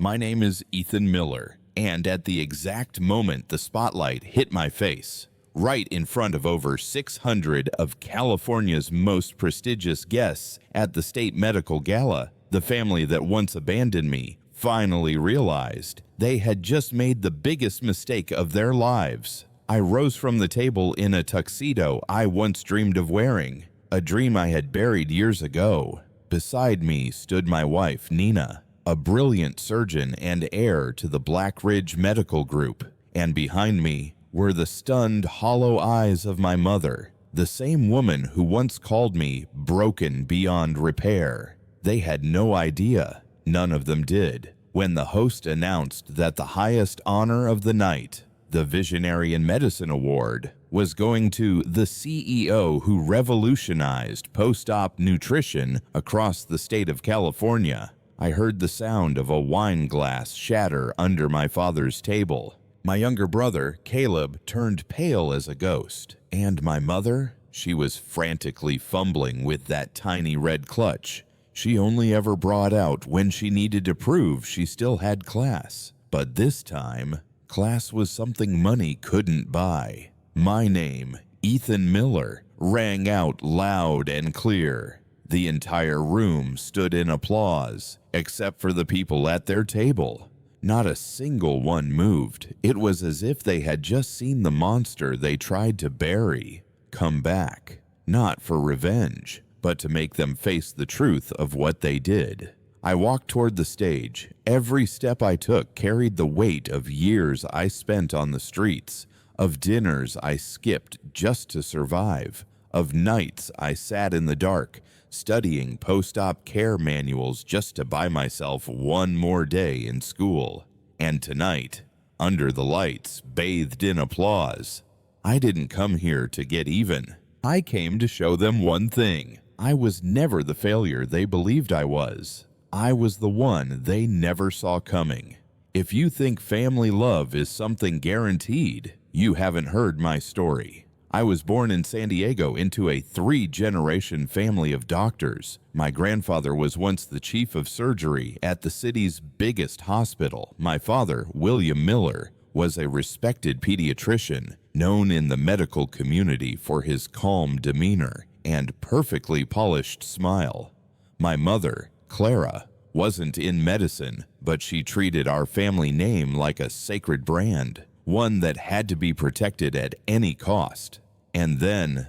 My name is Ethan Miller, and at the exact moment the spotlight hit my face, right in front of over 600 of California's most prestigious guests at the state medical gala, the family that once abandoned me finally realized they had just made the biggest mistake of their lives. I rose from the table in a tuxedo I once dreamed of wearing, a dream I had buried years ago. Beside me stood my wife, Nina, a brilliant surgeon and heir to the Black Ridge Medical Group, and behind me were the stunned, hollow eyes of my mother, the same woman who once called me broken beyond repair. They had no idea, none of them did, when the host announced that the highest honor of the night, the Visionary in Medicine Award, was going to the CEO who revolutionized post-op nutrition across the state of California. I heard the sound of a wine glass shatter under my father's table. My younger brother, Caleb, turned pale as a ghost. And my mother? She was frantically fumbling with that tiny red clutch she only ever brought out when she needed to prove she still had class. But this time, class was something money couldn't buy. My name, Ethan Miller, rang out loud and clear. The entire room stood in applause, except for the people at their table. Not a single one moved. It was as if they had just seen the monster they tried to bury come back, not for revenge, but to make them face the truth of what they did. I walked toward the stage. Every step I took carried the weight of years I spent on the streets, of dinners I skipped just to survive, of nights I sat in the dark, studying post-op care manuals just to buy myself one more day in school. And tonight, under the lights, bathed in applause, I didn't come here to get even. I came to show them one thing. I was never the failure they believed I was. I was the one they never saw coming. If you think family love is something guaranteed, you haven't heard my story. I was born in San Diego into a 3-generation family of doctors. My grandfather was once the chief of surgery at the city's biggest hospital. My father, William Miller, was a respected pediatrician, known in the medical community for his calm demeanor and perfectly polished smile. My mother, Clara, wasn't in medicine, but she treated our family name like a sacred brand, one that had to be protected at any cost. And then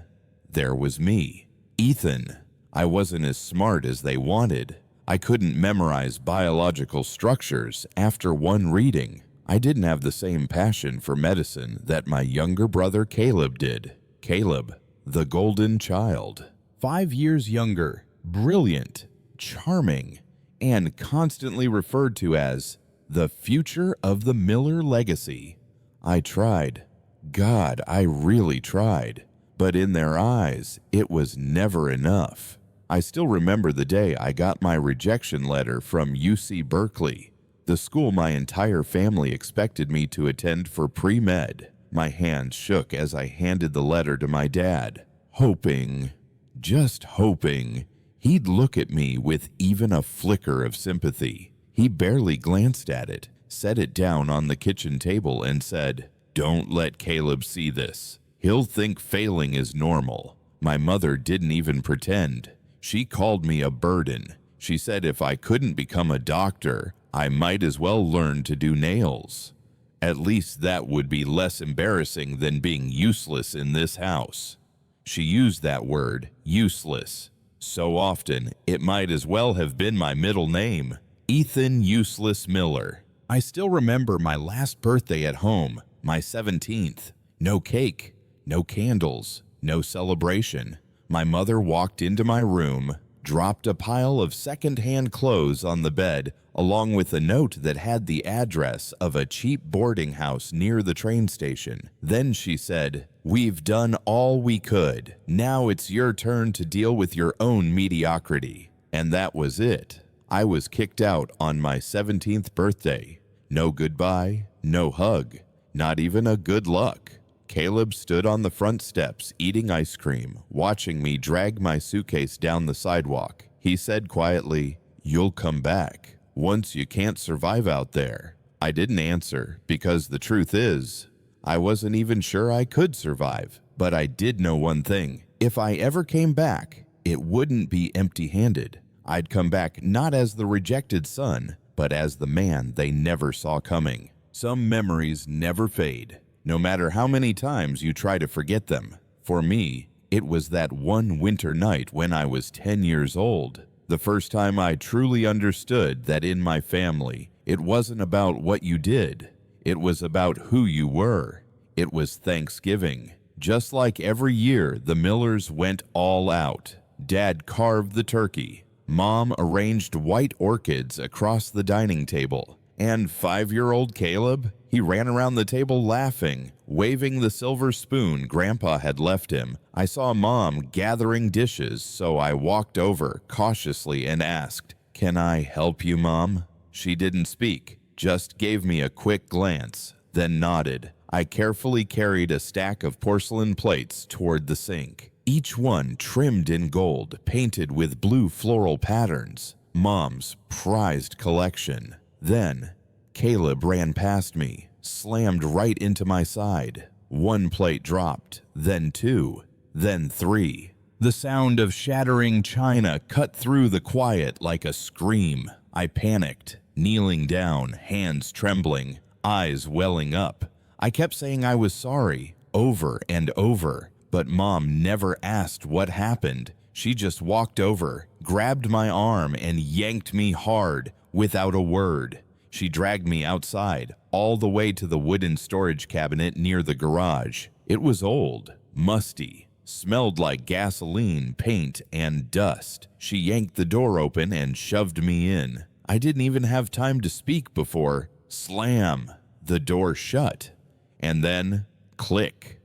there was me, Ethan. I wasn't as smart as they wanted. I couldn't memorize biological structures after one reading. I didn't have the same passion for medicine that my younger brother Caleb did. Caleb, the golden child, 5 years younger, brilliant, charming, and constantly referred to as the future of the Miller legacy. I tried. God, I really tried. But in their eyes, it was never enough. I still remember the day I got my rejection letter from UC Berkeley, the school my entire family expected me to attend for pre-med. My hand shook as I handed the letter to my dad, hoping, just hoping, he'd look at me with even a flicker of sympathy. He barely glanced at it, set it down on the kitchen table, and said, "Don't let Caleb see this. He'll think failing is normal." My mother didn't even pretend. She called me a burden. She said if I couldn't become a doctor, I might as well learn to do nails. At least that would be less embarrassing than being useless in this house. She used that word, useless, so often it might as well have been my middle name, Ethan Useless Miller. I still remember my last birthday at home, my 17th. No cake, no candles, no celebration. My mother walked into my room, dropped a pile of second-hand clothes on the bed, along with a note that had the address of a cheap boarding house near the train station. Then she said, "We've done all we could. Now it's your turn to deal with your own mediocrity." And that was it. I was kicked out on my 17th birthday. No goodbye, no hug, not even a good luck. Caleb stood on the front steps eating ice cream, watching me drag my suitcase down the sidewalk. He said quietly, "You'll come back. Once you can't survive out there. I didn't answer because the truth is, I wasn't even sure I could survive. But I did know one thing. If I ever came back, it wouldn't be empty-handed. I'd come back not as the rejected son, but as the man they never saw coming. Some memories never fade, no matter how many times you try to forget them. For me, it was that one winter night when I was 10 years old. The first time I truly understood that in my family, it wasn't about what you did. It was about who you were. It was Thanksgiving. Just like every year, the Millers went all out. Dad carved the turkey. Mom arranged white orchids across the dining table. And 5-year-old Caleb, he ran around the table laughing, waving the silver spoon Grandpa had left him. I saw Mom gathering dishes, so I walked over cautiously and asked, "Can I help you, Mom?" She didn't speak, just gave me a quick glance, then nodded. I carefully carried a stack of porcelain plates toward the sink, each one trimmed in gold, painted with blue floral patterns. Mom's prized collection. Then, Caleb ran past me, slammed right into my side. One plate dropped, then 2, then 3. The sound of shattering china cut through the quiet like a scream. I panicked, kneeling down, hands trembling, eyes welling up. I kept saying I was sorry, over and over, but Mom never asked what happened. She just walked over, grabbed my arm, and yanked me hard, without a word. She dragged me outside, all the way to the wooden storage cabinet near the garage. It was old, musty, smelled like gasoline, paint, and dust. She yanked the door open and shoved me in. I didn't even have time to speak before, slam, the door shut. And then, click,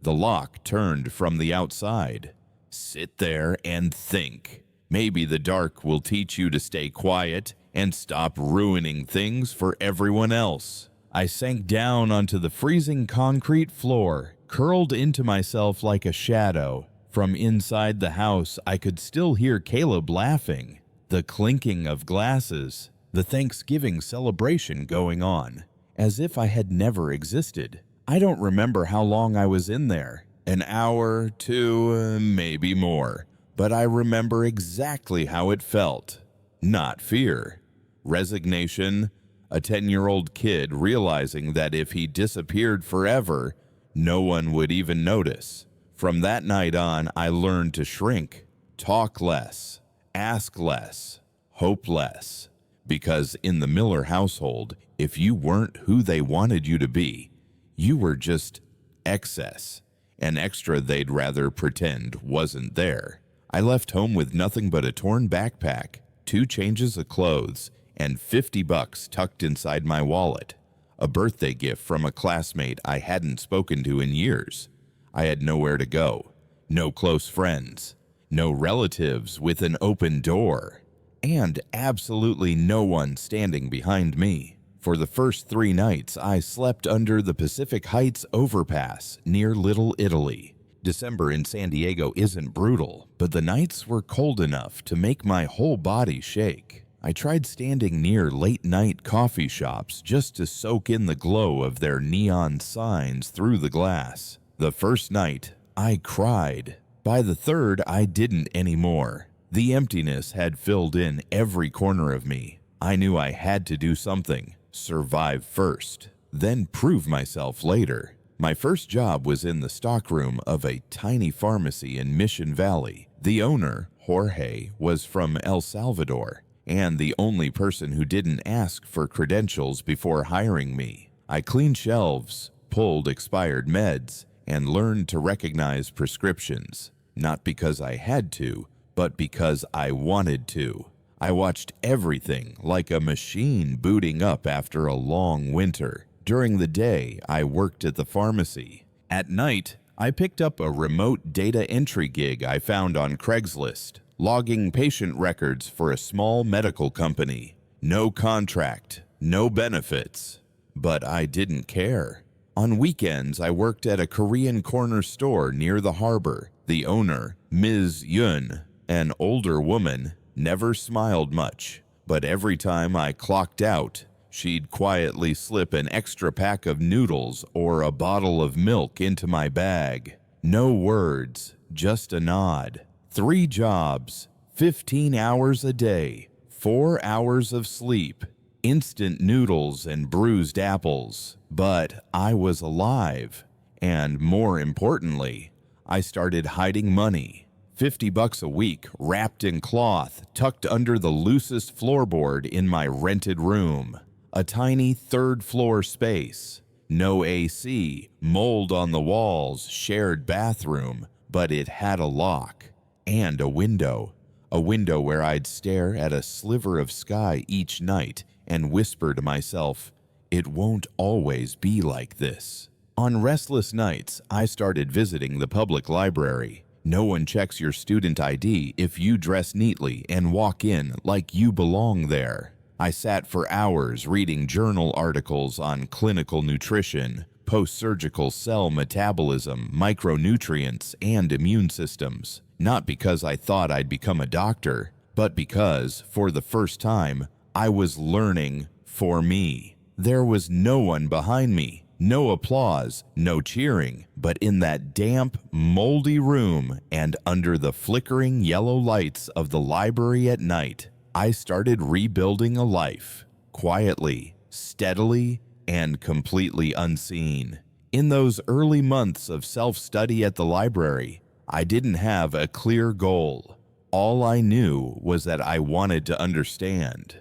the lock turned from the outside. Sit there and think. Maybe the dark will teach you to stay quiet and stop ruining things for everyone else. I sank down onto the freezing concrete floor, curled into myself like a shadow. From inside the house, I could still hear Caleb laughing, the clinking of glasses, the Thanksgiving celebration going on, as if I had never existed. I don't remember how long I was in there, an hour, 2, maybe more, but I remember exactly how it felt. Not fear. Resignation, a 10-year-old kid realizing that if he disappeared forever, no one would even notice. From that night on, I learned to shrink, talk less, ask less, hope less. Because in the Miller household, if you weren't who they wanted you to be, you were just excess, an extra they'd rather pretend wasn't there. I left home with nothing but a torn backpack, 2 changes of clothes, and $50 tucked inside my wallet, a birthday gift from a classmate I hadn't spoken to in years. I had nowhere to go, no close friends, no relatives with an open door, and absolutely no one standing behind me. For the first 3 nights, I slept under the Pacific Heights overpass near Little Italy. December in San Diego isn't brutal, but the nights were cold enough to make my whole body shake. I tried standing near late-night coffee shops just to soak in the glow of their neon signs through the glass. The first night, I cried. By the third, I didn't anymore. The emptiness had filled in every corner of me. I knew I had to do something. Survive first, then prove myself later. My first job was in the stockroom of a tiny pharmacy in Mission Valley. The owner, Jorge, was from El Salvador, and the only person who didn't ask for credentials before hiring me. I cleaned shelves, pulled expired meds, and learned to recognize prescriptions, not because I had to, but because I wanted to. I watched everything like a machine booting up after a long winter. During the day, I worked at the pharmacy. At night, I picked up a remote data entry gig I found on Craigslist, logging patient records for a small medical company. No contract, no benefits. But I didn't care. On weekends, I worked at a Korean corner store near the harbor. The owner, Ms. Yun, an older woman, never smiled much, But every time I clocked out, she'd quietly slip an extra pack of noodles or a bottle of milk into my bag. No words, just a nod. 3 jobs, 15 hours a day, 4 hours of sleep, instant noodles and bruised apples. But I was alive. And more importantly, I started hiding money. $50 a week, wrapped in cloth, tucked under the loosest floorboard in my rented room. A tiny 3rd-floor space. No AC, mold on the walls, shared bathroom, but it had a lock. And a window. A window where I'd stare at a sliver of sky each night and whisper to myself, "It won't always be like this." On restless nights, I started visiting the public library. No one checks your student ID if you dress neatly and walk in like you belong there. I sat for hours reading journal articles on clinical nutrition, post-surgical cell metabolism, micronutrients, and immune systems. Not because I thought I'd become a doctor, but because, for the first time, I was learning for me. There was no one behind me. No applause, no cheering, but in that damp, moldy room and under the flickering yellow lights of the library at night, I started rebuilding a life, quietly, steadily, and completely unseen. In those early months of self-study at the library, I didn't have a clear goal. All I knew was that I wanted to understand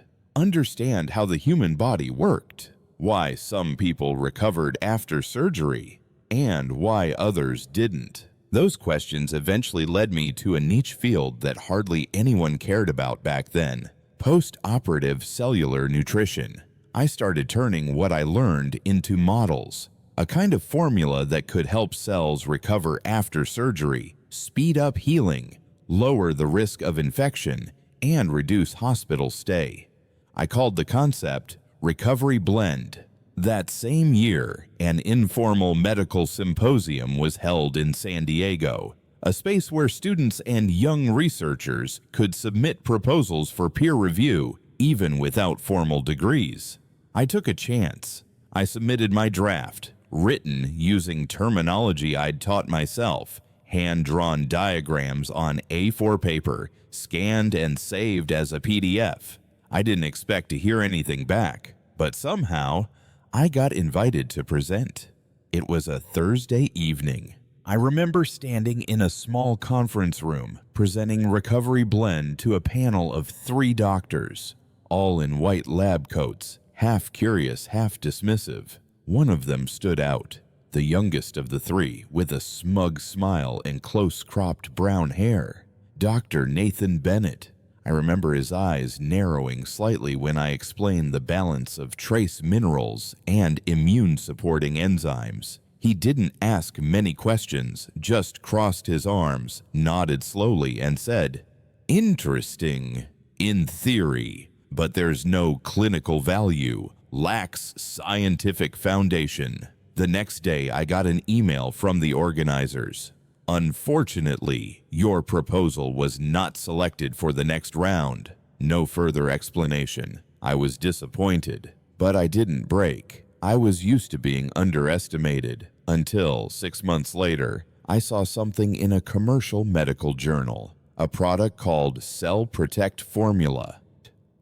how the human body worked. Why some people recovered after surgery, and why others didn't. Those questions eventually led me to a niche field that hardly anyone cared about back then: post-operative cellular nutrition. I started turning what I learned into models, a kind of formula that could help cells recover after surgery, speed up healing, lower the risk of infection, and reduce hospital stay. I called the concept Recovery Blend. That same year, an informal medical symposium was held in San Diego, a space where students and young researchers could submit proposals for peer review even without formal degrees. I took a chance. I submitted my draft, written using terminology I'd taught myself, hand-drawn diagrams on A4 paper, scanned and saved as a PDF. I didn't expect to hear anything back, but somehow I got invited to present. It was a Thursday evening. I remember standing in a small conference room, presenting Recovery Blend to a panel of 3 doctors, all in white lab coats, half curious, half dismissive. One of them stood out, the youngest of the 3, with a smug smile and close-cropped brown hair. Dr. Nathan Bennett. I remember his eyes narrowing slightly when I explained the balance of trace minerals and immune-supporting enzymes. He didn't ask many questions, just crossed his arms, nodded slowly, and said, "Interesting, in theory, but there's no clinical value, lacks scientific foundation." The next day, I got an email from the organizers. "Unfortunately, your proposal was not selected for the next round." No further explanation. I was disappointed, but I didn't break. I was used to being underestimated, until 6 months later, I saw something in a commercial medical journal, a product called Cell Protect Formula.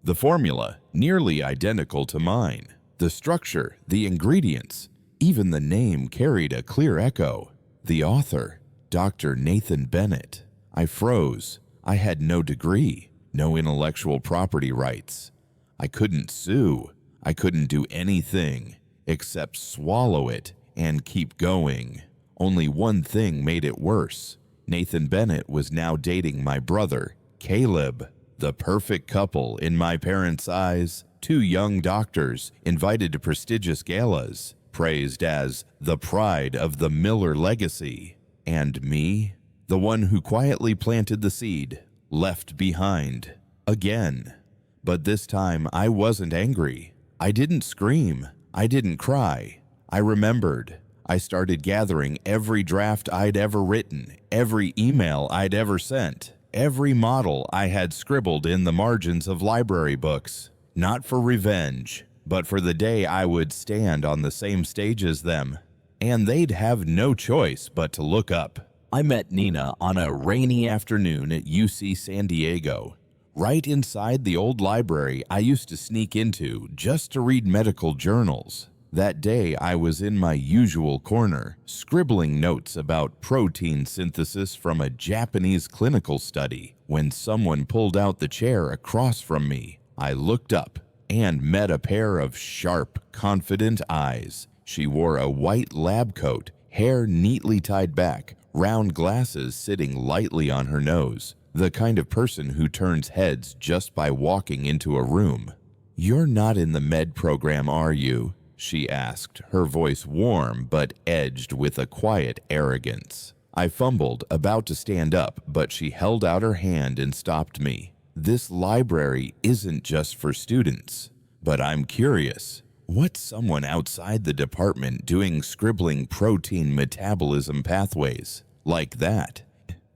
The formula, nearly identical to mine. The structure, the ingredients, even the name carried a clear echo. The author, Dr. Nathan Bennett. I froze. I had no degree, no intellectual property rights. I couldn't sue. I couldn't do anything except swallow it and keep going. Only one thing made it worse. Nathan Bennett was now dating my brother, Caleb, the perfect couple in my parents' eyes. 2 young doctors invited to prestigious galas, praised as the pride of the Miller legacy. And me, the one who quietly planted the seed, left behind again. But this time I wasn't angry. I didn't scream. I didn't cry. I remembered. I started gathering every draft I'd ever written, every email I'd ever sent. every model I had scribbled in the margins of library books, not for revenge, but for the day I would stand on the same stage as them, and they'd have no choice but to look up. I met Nina on a rainy afternoon at UC San Diego, right inside the old library I used to sneak into just to read medical journals. That day I was in my usual corner, scribbling notes about protein synthesis from a Japanese clinical study, when someone pulled out the chair across from me. I looked up and met a pair of sharp, confident eyes. She wore a white lab coat, hair neatly tied back, round glasses sitting lightly on her nose, the kind of person who turns heads just by walking into a room. "You're not in the med program, are you?" she asked, her voice warm but edged with a quiet arrogance. I fumbled, about to stand up, but she held out her hand and stopped me. "This library isn't just for students, but I'm curious. What's someone outside the department doing scribbling protein metabolism pathways like that?"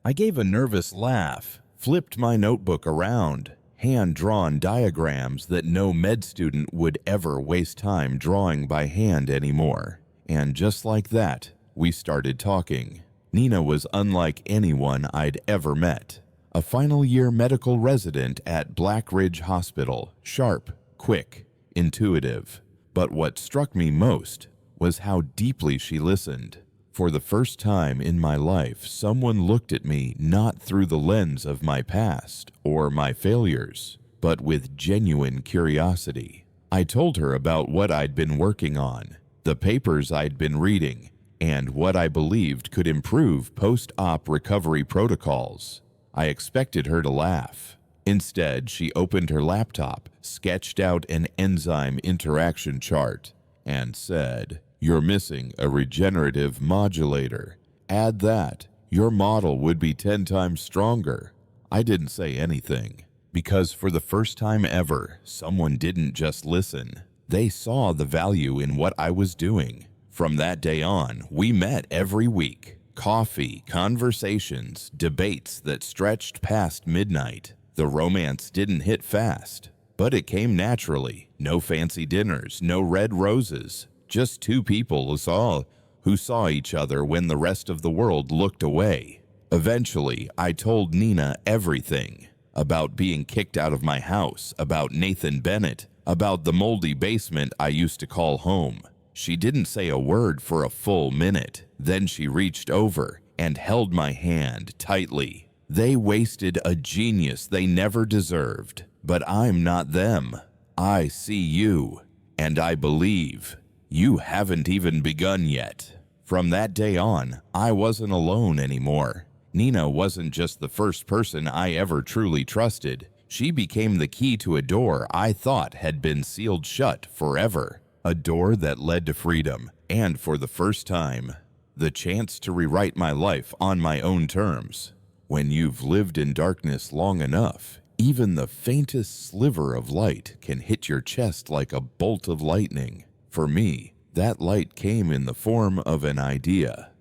I gave a nervous laugh, flipped my notebook around, hand-drawn diagrams that no med student would ever waste time drawing by hand anymore. And just like that, we started talking. Nina was unlike anyone I'd ever met. A final-year medical resident at Black Ridge Hospital, sharp, quick, intuitive. But what struck me most was how deeply she listened. For the first time in my life, someone looked at me not through the lens of my past or my failures, but with genuine curiosity. I told her about what I'd been working on, the papers I'd been reading, and what I believed could improve post-op recovery protocols. I expected her to laugh. Instead, she opened her laptop, sketched out an enzyme interaction chart, and said, "You're missing a regenerative modulator. Add that, your model would be 10 times stronger." I didn't say anything, because for the first time ever, someone didn't just listen. They saw the value in what I was doing. From that day on, we met every week. Coffee, conversations, debates that stretched past midnight. The romance didn't hit fast, but it came naturally. No fancy dinners, no red roses. Just two people who saw each other when the rest of the world looked away. Eventually, I told Nina everything. About being kicked out of my house, about Nathan Bennett, about the moldy basement I used to call home. She didn't say a word for a full minute. Then she reached over and held my hand tightly. They wasted a genius they never deserved, but I'm not them. I see you, and I believe. You haven't even begun yet. From that day on, I wasn't alone anymore. Nina wasn't just the first person I ever truly trusted. She became the key to a door I thought had been sealed shut forever. A door that led to freedom, and for the first time, the chance to rewrite my life on my own terms. When you've lived in darkness long enough, even the faintest sliver of light can hit your chest like a bolt of lightning. For me, that light came in the form of an idea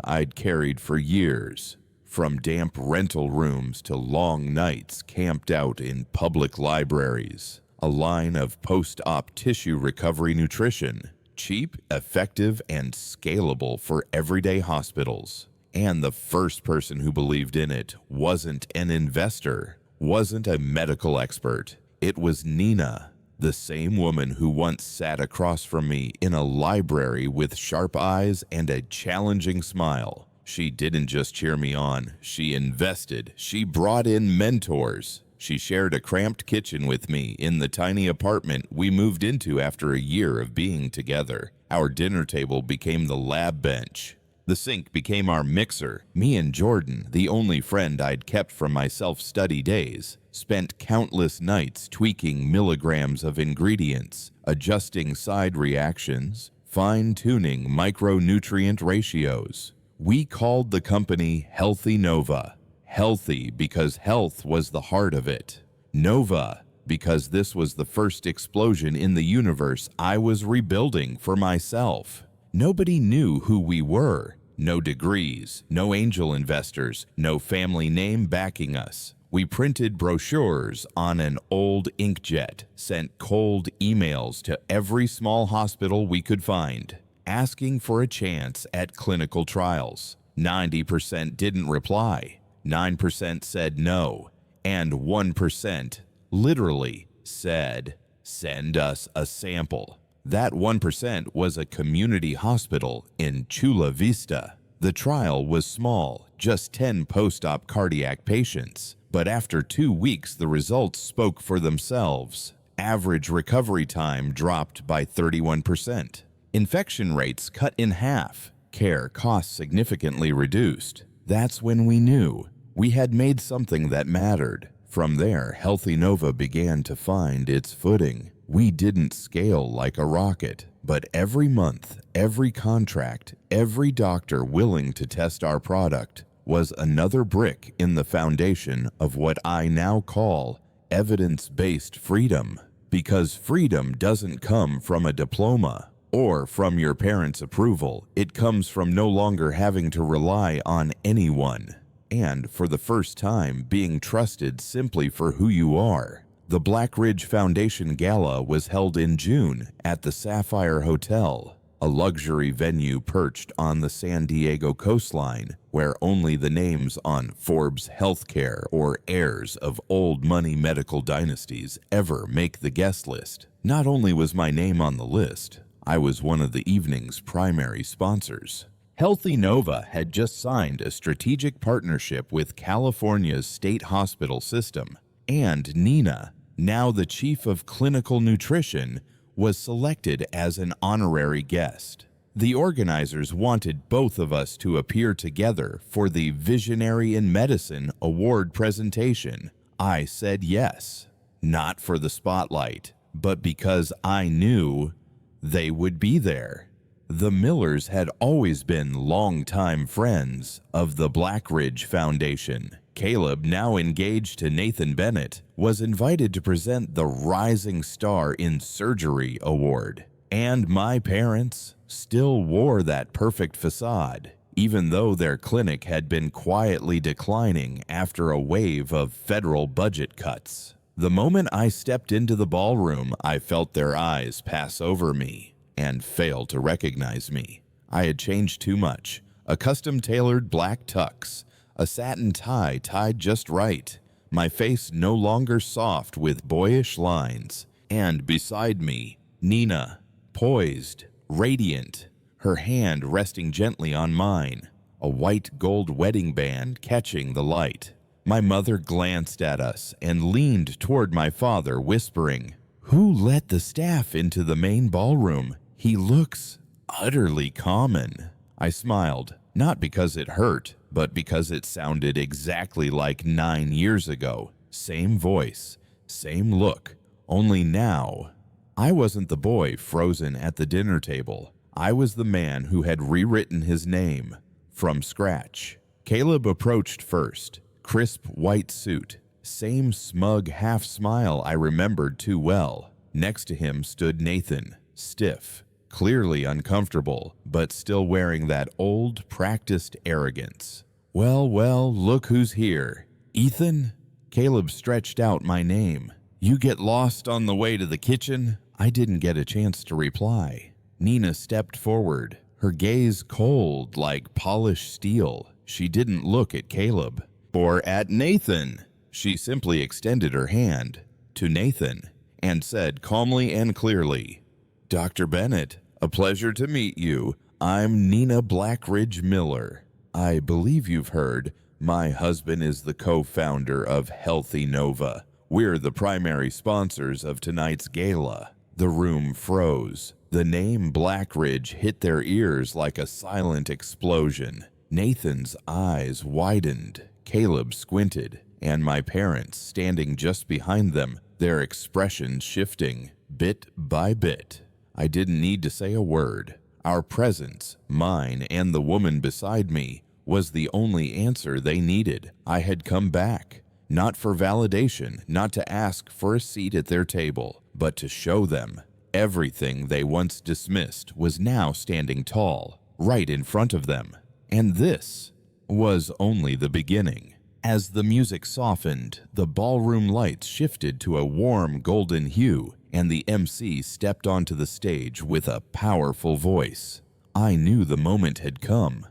I'd carried for years. From damp rental rooms to long nights camped out in public libraries. A line of post-op tissue recovery nutrition, cheap, effective, and scalable for everyday hospitals. And the first person who believed in it wasn't an investor, wasn't a medical expert. It was Nina, the same woman who once sat across from me in a library with sharp eyes and a challenging smile. She didn't just cheer me on, she invested. She brought in mentors. She shared a cramped kitchen with me in the tiny apartment we moved into after a year of being together. Our dinner table became the lab bench. The sink became our mixer. Me and Jordan, the only friend I'd kept from my self-study days, spent countless nights tweaking milligrams of ingredients, adjusting side reactions, fine-tuning micronutrient ratios. We called the company Healthy Nova. Healthy because health was the heart of it. Nova because this was the first explosion in the universe I was rebuilding for myself. Nobody knew who we were, No degrees, no angel investors, no family name backing us. We printed brochures on an old inkjet, sent cold emails to every small hospital we could find, asking for a chance at clinical trials. 90% didn't reply, 9% said no, and 1% literally said, "Send us a sample." That 1% was a community hospital in Chula Vista. The trial was small, just 10 post-op cardiac patients. But after 2 weeks, the results spoke for themselves. Average recovery time dropped by 31%. Infection rates cut in half. Care costs significantly reduced. That's when we knew we had made something that mattered. From there, Healthy Nova began to find its footing. We didn't scale like a rocket, but every month, every contract, every doctor willing to test our product was another brick in the foundation of what I now call evidence-based freedom. Because freedom doesn't come from a diploma or from your parents' approval. It comes from no longer having to rely on anyone. And for the first time, being trusted simply for who you are. The Black Ridge Foundation Gala was held in June at the Sapphire Hotel, a luxury venue perched on the San Diego coastline, where only the names on Forbes Healthcare or heirs of old money medical dynasties ever make the guest list. Not only was my name on the list, I was one of the evening's primary sponsors. Healthy Nova had just signed a strategic partnership with California's state hospital system, and Nina, now the chief of clinical nutrition, was selected as an honorary guest. The organizers wanted both of us to appear together for the Visionary in Medicine award presentation. I said yes, not for the spotlight, but because I knew they would be there. The Millers had always been longtime friends of the Black Ridge Foundation. Caleb, now engaged to Nathan Bennett, was invited to present the Rising Star in Surgery Award. And my parents still wore that perfect facade, even though their clinic had been quietly declining after a wave of federal budget cuts. The moment I stepped into the ballroom, I felt their eyes pass over me and fail to recognize me. I had changed too much. A custom-tailored black tux, a satin tie tied just right, my face no longer soft with boyish lines, and beside me, Nina, poised, radiant, her hand resting gently on mine, a white gold wedding band catching the light. My mother glanced at us and leaned toward my father, whispering, "Who let the staff into the main ballroom? He looks utterly common." I smiled, not because it hurt, but because it sounded exactly like 9 years ago. Same voice, same look, only now I wasn't the boy frozen at the dinner table. I was the man who had rewritten his name from scratch. Caleb approached first, crisp white suit, same smug half smile I remembered too well. Next to him stood Nathan, stiff, clearly uncomfortable, but still wearing that old, practiced arrogance. Well, look who's here. Ethan?" Caleb stretched out my name. "You get lost on the way to the kitchen?" I didn't get a chance to reply. Nina stepped forward, her gaze cold like polished steel. She didn't look at Caleb or at Nathan. She simply extended her hand to Nathan and said calmly and clearly, "Dr. Bennett, a pleasure to meet you. I'm Nina Blackridge Miller. I believe you've heard. My husband is the co-founder of Healthy Nova. We're the primary sponsors of tonight's gala." The room froze. The name Blackridge hit their ears like a silent explosion. Nathan's eyes widened. Caleb squinted, and my parents, standing just behind them, their expressions shifting bit by bit. I didn't need to say a word. Our presence, mine and the woman beside me, was the only answer they needed. I had come back, not for validation, not to ask for a seat at their table, but to show them everything they once dismissed was now standing tall, right in front of them. And this was only the beginning. As the music softened, the ballroom lights shifted to a warm golden hue, and the MC stepped onto the stage with a powerful voice. I knew the moment had come.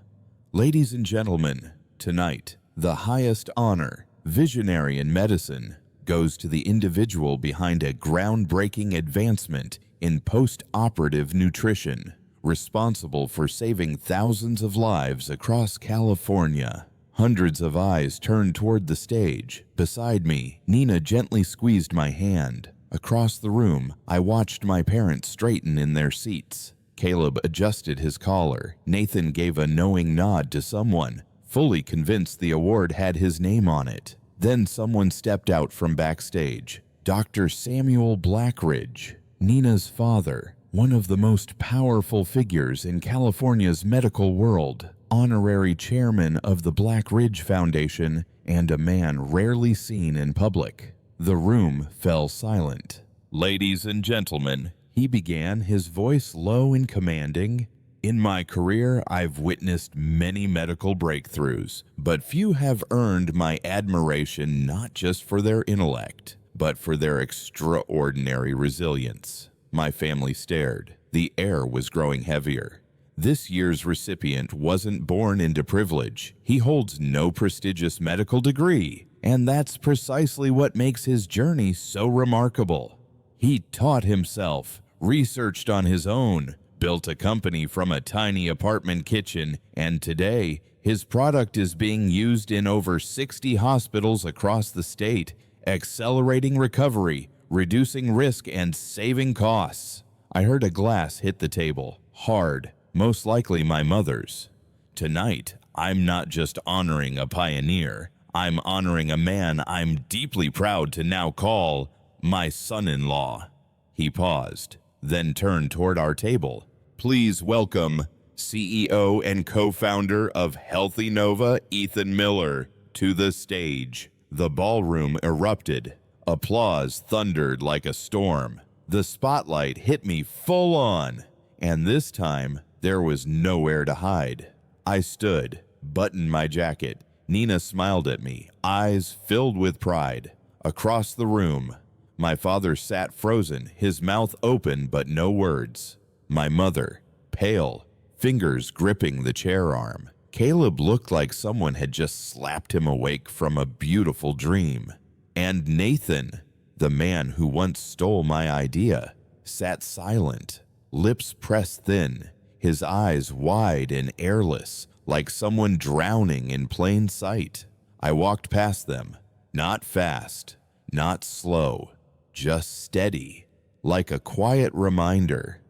Ladies and gentlemen, tonight, the highest honor, visionary in medicine, goes to the individual behind a groundbreaking advancement in post-operative nutrition, responsible for saving thousands of lives across California. Hundreds of eyes turned toward the stage. Beside me, Nina gently squeezed my hand. Across the room, I watched my parents straighten in their seats. Caleb adjusted his collar. Nathan gave a knowing nod to someone, fully convinced the award had his name on it. Then someone stepped out from backstage. Dr. Samuel Blackridge, Nina's father, one of the most powerful figures in California's medical world, honorary chairman of the Blackridge Foundation, and a man rarely seen in public. The room fell silent. "Ladies and gentlemen," he began, his voice low and commanding, "in my career, I've witnessed many medical breakthroughs, but few have earned my admiration not just for their intellect, but for their extraordinary resilience." My family stared. The air was growing heavier. This year's recipient wasn't born into privilege. He holds no prestigious medical degree, and that's precisely what makes his journey so remarkable. He taught himself, researched on his own, built a company from a tiny apartment kitchen, and today, his product is being used in over 60 hospitals across the state, accelerating recovery, reducing risk, and saving costs. I heard a glass hit the table, hard, most likely my mother's. Tonight, I'm not just honoring a pioneer, I'm honoring a man I'm deeply proud to now call my son-in-law. He paused, then turned toward our table. "Please welcome CEO and co-founder of Healthy Nova, Ethan Miller, to the stage." The ballroom erupted. Applause thundered like a storm. The spotlight hit me full on, and this time there was nowhere to hide. I stood, buttoned my jacket. Nina smiled at me, eyes filled with pride. Across the room, my father sat frozen, his mouth open but no words. My mother, pale, fingers gripping the chair arm. Caleb looked like someone had just slapped him awake from a beautiful dream. And Nathan, the man who once stole my idea, sat silent, lips pressed thin, his eyes wide and airless, like someone drowning in plain sight. I walked past them, not fast, not slow, just steady, like a quiet reminder.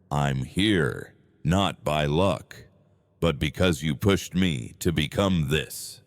I'm here, not by luck, but because you pushed me to become this.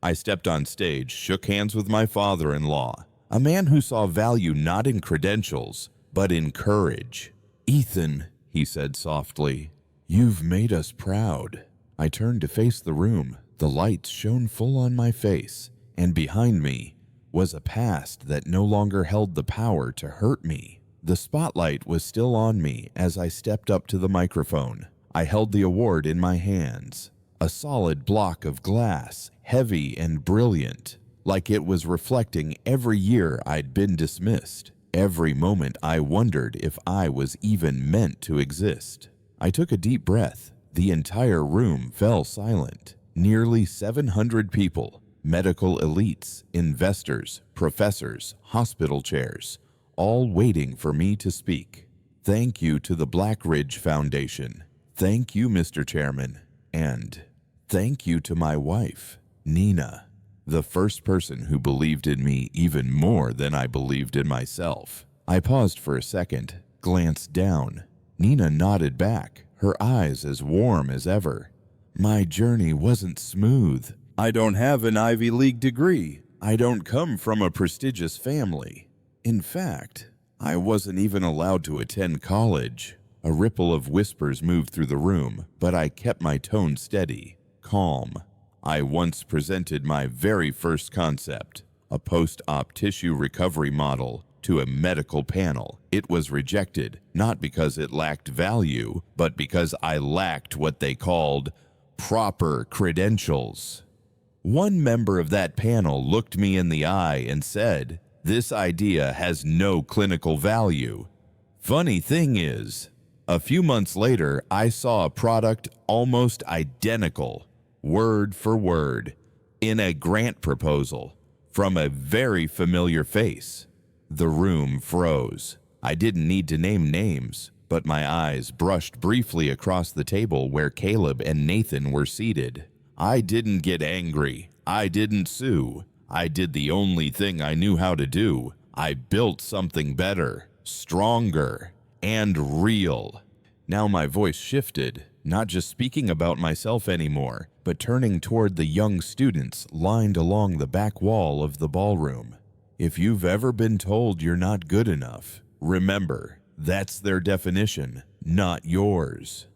I stepped on stage, shook hands with my father-in-law, a man who saw value not in credentials, but in courage. "Ethan," he said softly, "you've made us proud." I turned to face the room. The lights shone full on my face, and behind me was a past that no longer held the power to hurt me. The spotlight was still on me as I stepped up to the microphone. I held the award in my hands, a solid block of glass, heavy and brilliant, like it was reflecting every year I'd been dismissed, every moment I wondered if I was even meant to exist. I took a deep breath. The entire room fell silent. Nearly 700 people, medical elites, investors, professors, hospital chairs, all waiting for me to speak. Thank you to the Blackridge Foundation. Thank you, Mr. Chairman. And thank you to my wife, Nina, the first person who believed in me even more than I believed in myself. I paused for a second, glanced down. Nina nodded back, her eyes as warm as ever. My journey wasn't smooth. I don't have an Ivy League degree. I don't come from a prestigious family. In fact, I wasn't even allowed to attend college. A ripple of whispers moved through the room, but I kept my tone steady, calm. I once presented my very first concept, a post-op tissue recovery model, to a medical panel. It was rejected, not because it lacked value, but because I lacked what they called proper credentials. One member of that panel looked me in the eye and said, "This idea has no clinical value." Funny thing is, a few months later, I saw a product almost identical, word for word, in a grant proposal from a very familiar face. The room froze. I didn't need to name names, but my eyes brushed briefly across the table where Caleb and Nathan were seated. I didn't get angry. I didn't sue. I did the only thing I knew how to do. I built something better, stronger, and real. Now my voice shifted, not just speaking about myself anymore, but turning toward the young students lined along the back wall of the ballroom. If you've ever been told you're not good enough, remember, that's their definition, not yours.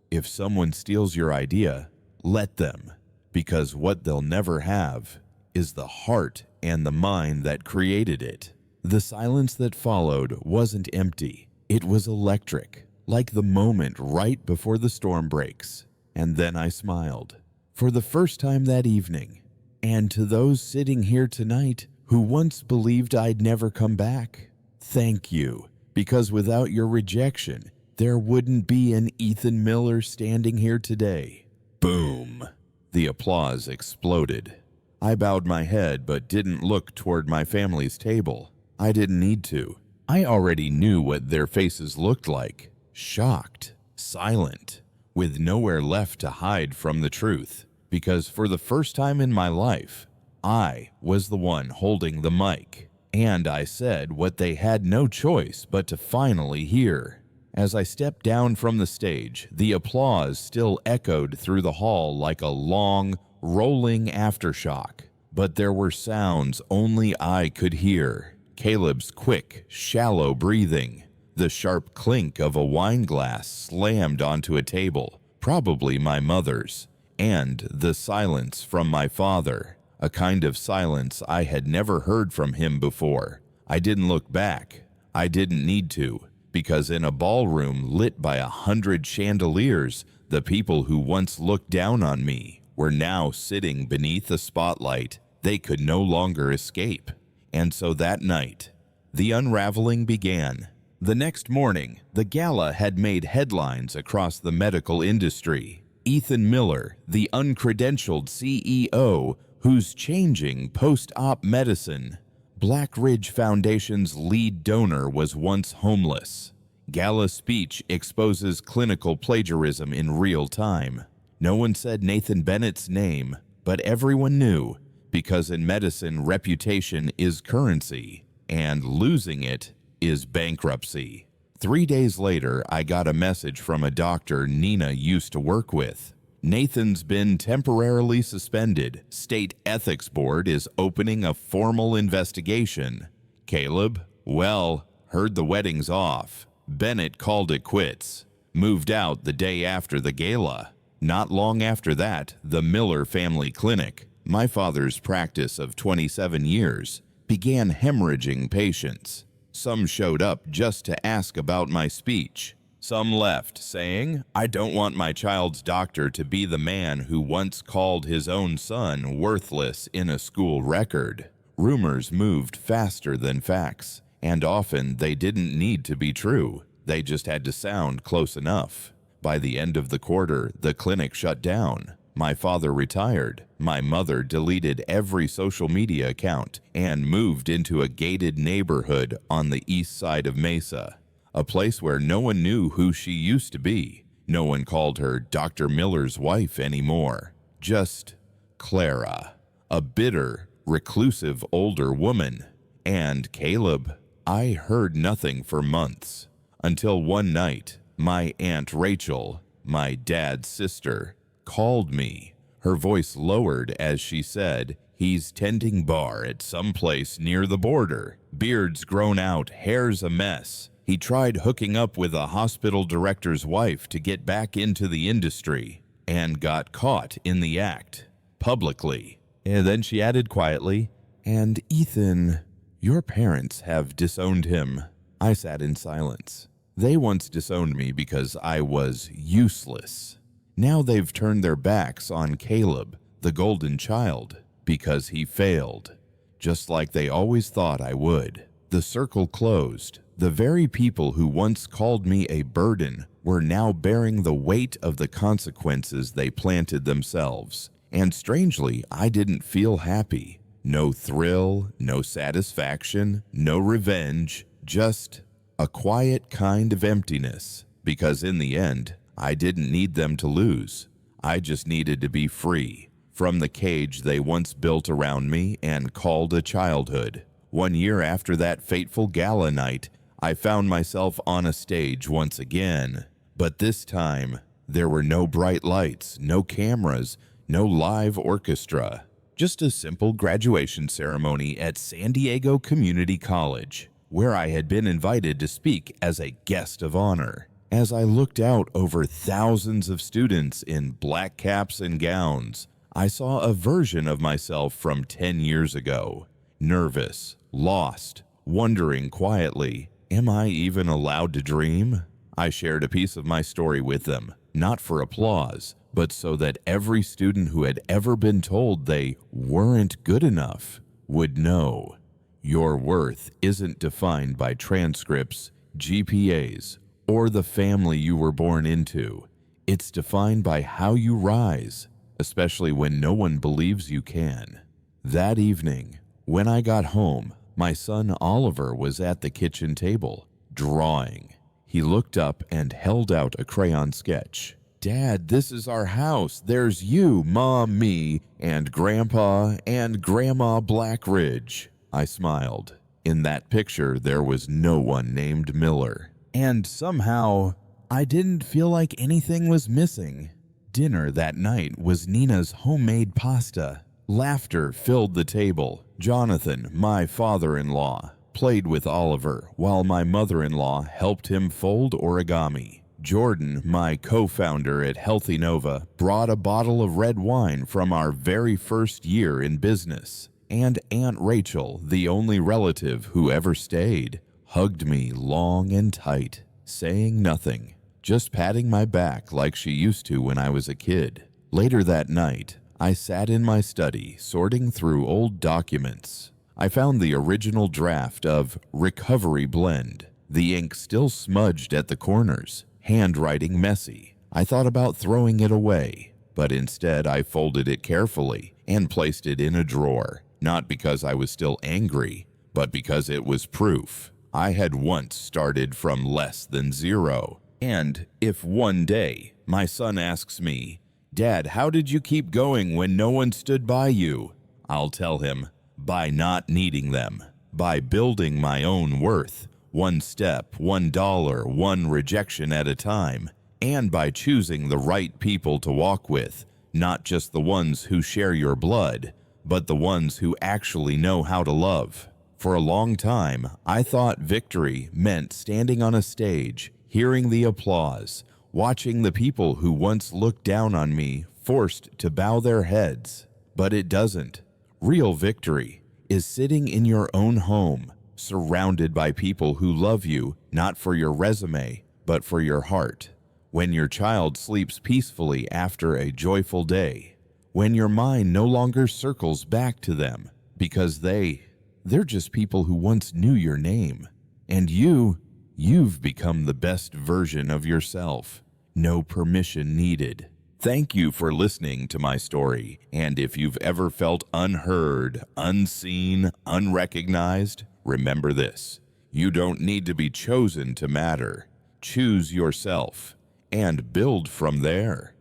If someone steals your idea, let them, because what they'll never have is the heart and the mind that created it. The silence that followed wasn't empty. It was electric, like the moment right before the storm breaks. And then I smiled, for the first time that evening. And to those sitting here tonight who once believed I'd never come back, thank you, because without your rejection, there wouldn't be an Ethan Miller standing here today. Boom! The applause exploded. I bowed my head but didn't look toward my family's table. I didn't need to. I already knew what their faces looked like. Shocked, silent, with nowhere left to hide from the truth. Because for the first time in my life, I was the one holding the mic. And I said what they had no choice but to finally hear. As I stepped down from the stage, the applause still echoed through the hall like a long, rolling aftershock. But there were sounds only I could hear. Caleb's quick, shallow breathing. The sharp clink of a wine glass slammed onto a table, probably my mother's. And the silence from my father. A kind of silence I had never heard from him before. I didn't look back. I didn't need to. Because in a ballroom lit by 100 chandeliers, the people who once looked down on me were now sitting beneath a spotlight they could no longer escape. And so that night, the unraveling began. The next morning, the gala had made headlines across the medical industry. Ethan Miller, the uncredentialed CEO who's changing post-op medicine. Black Ridge Foundation's lead donor was once homeless. Gala speech exposes clinical plagiarism in real time. No one said Nathan Bennett's name, but everyone knew, because in medicine, reputation is currency, and losing it is bankruptcy. 3 days later, I got a message from a doctor Nina used to work with. Nathan's been temporarily suspended. State Ethics Board is opening a formal investigation. Caleb, well, heard the wedding's off. Bennett called it quits. Moved out the day after the gala. Not long after that, the Miller Family Clinic, my father's practice of 27 years, began hemorrhaging patients. Some showed up just to ask about my speech. Some left, saying, "I don't want my child's doctor to be the man who once called his own son worthless in a school record." Rumors moved faster than facts, and often they didn't need to be true. They just had to sound close enough. By the end of the quarter, the clinic shut down. My father retired. My mother deleted every social media account and moved into a gated neighborhood on the east side of Mesa. A place where no one knew who she used to be. No one called her Dr. Miller's wife anymore. Just Clara, a bitter, reclusive older woman. And Caleb. I heard nothing for months. Until one night, my Aunt Rachel, my dad's sister, called me. Her voice lowered as she said, "He's tending bar at some place near the border. Beard's grown out, hair's a mess. He tried hooking up with a hospital director's wife to get back into the industry and got caught in the act, publicly." And then she added quietly, "And Ethan, your parents have disowned him." I sat in silence. They once disowned me because I was useless. Now they've turned their backs on Caleb, the golden child, because he failed, just like they always thought I would. The circle closed. The very people who once called me a burden were now bearing the weight of the consequences they planted themselves. And strangely, I didn't feel happy. No thrill, no satisfaction, no revenge, just a quiet kind of emptiness. Because in the end, I didn't need them to lose. I just needed to be free from the cage they once built around me and called a childhood. 1 year after that fateful gala night, I found myself on a stage once again. But this time, there were no bright lights, no cameras, no live orchestra. Just a simple graduation ceremony at San Diego Community College, where I had been invited to speak as a guest of honor. As I looked out over thousands of students in black caps and gowns, I saw a version of myself from 10 years ago. Nervous, lost, wondering quietly, am I even allowed to dream? I shared a piece of my story with them, not for applause, but so that every student who had ever been told they weren't good enough would know. Your worth isn't defined by transcripts, GPAs, or the family you were born into. It's defined by how you rise, especially when no one believes you can. That evening, when I got home, my son Oliver was at the kitchen table, drawing. He looked up and held out a crayon sketch. "Dad, this is our house. There's you, Mom, me, and Grandpa and Grandma Blackridge." I smiled. In that picture, there was no one named Miller. And somehow, I didn't feel like anything was missing. Dinner that night was Nina's homemade pasta. Laughter filled the table. Jonathan, my father-in-law, played with Oliver, while my mother-in-law helped him fold origami. Jordan, my co-founder at Healthy Nova, brought a bottle of red wine from our very first year in business. And Aunt Rachel, the only relative who ever stayed, hugged me long and tight, saying nothing, just patting my back like she used to when I was a kid. Later that night, I sat in my study sorting through old documents. I found the original draft of Recovery Blend, the ink still smudged at the corners, handwriting messy. I thought about throwing it away, but instead I folded it carefully and placed it in a drawer, not because I was still angry, but because it was proof. I had once started from less than zero. And if one day my son asks me, "Dad, how did you keep going when no one stood by you?" I'll tell him, by not needing them, by building my own worth, one step, $1, one rejection at a time, and by choosing the right people to walk with, not just the ones who share your blood, but the ones who actually know how to love. For a long time, I thought victory meant standing on a stage, hearing the applause, watching the people who once looked down on me forced to bow their heads. But it doesn't. Real victory is sitting in your own home, surrounded by people who love you, not for your resume, but for your heart. When your child sleeps peacefully after a joyful day. When your mind no longer circles back to them, because they're just people who once knew your name. And you've become the best version of yourself. No permission needed. Thank you for listening to my story. And if you've ever felt unheard, unseen, unrecognized, remember this. You don't need to be chosen to matter. Choose yourself and build from there.